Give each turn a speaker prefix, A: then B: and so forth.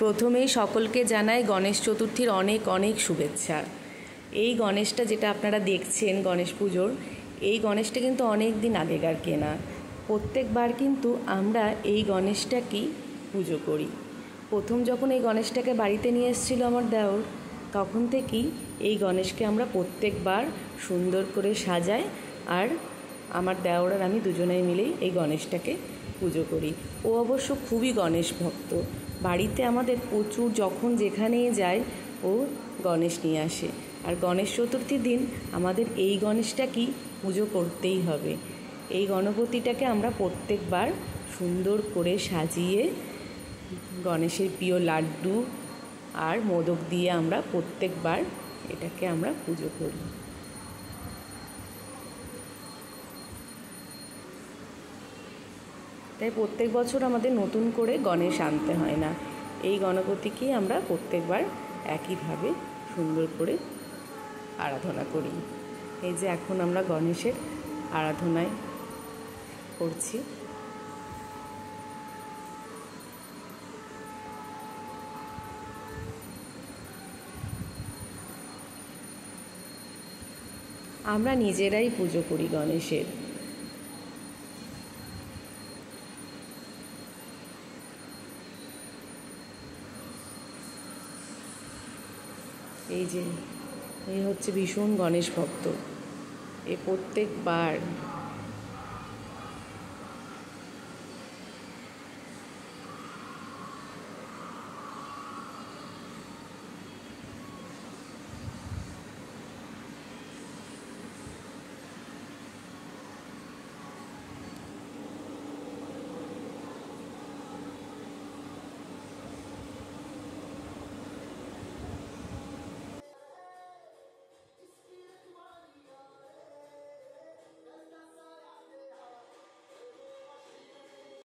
A: প্রথমেই সকলকে জানাই গণেশ চতুর্থীর অনেক অনেক শুভেচ্ছা। এই গণেশটা যেটা আপনারা দেখছেন গণেশ পুজোর, এই গণেশটা কিন্তু অনেক দিন আগেকার কেনা। প্রত্যেকবার কিন্তু আমরা এই গণেশটাকেই পুজো করি। প্রথম যখন এই গণেশটাকে বাড়িতে নিয়ে এসেছিলো আমার দেওর, তখন থেকেই এই গণেশকে আমরা প্রত্যেকবার সুন্দর করে সাজাই, আর আমার দেওর আর আমি দুজনেই মিলেই এই গণেশটাকে পুজো করি। ও অবশ্য খুবই গণেশ ভক্ত। বাড়িতে আমাদের প্রচুর, যখন যেখানেই যায় ও গণেশ নিয়ে আসে। আর গণেশ চতুর্থীর দিন আমাদের এই গণেশটাকেই পুজো করতেই হবে। এই গণপতিটাকে আমরা প্রত্যেকবার সুন্দর করে সাজিয়ে গণেশের প্রিয় লাড্ডু আর মোদক দিয়ে আমরা প্রত্যেকবার এটাকে আমরা পুজো করি। তাই প্রত্যেক বছর আমাদের নতুন করে গণেশ আনতে হয় না, এই গণপতিকেই আমরা প্রত্যেকবার একইভাবে সুন্দর করে আরাধনা করি। এই যে এখন আমরা গণেশের আরাধনায় করছি। আমরা নিজেরাই পুজো করি গণেশের। এই যে এই হচ্ছে ভীষণ গণেশ ভক্ত। এ প্রত্যেকবার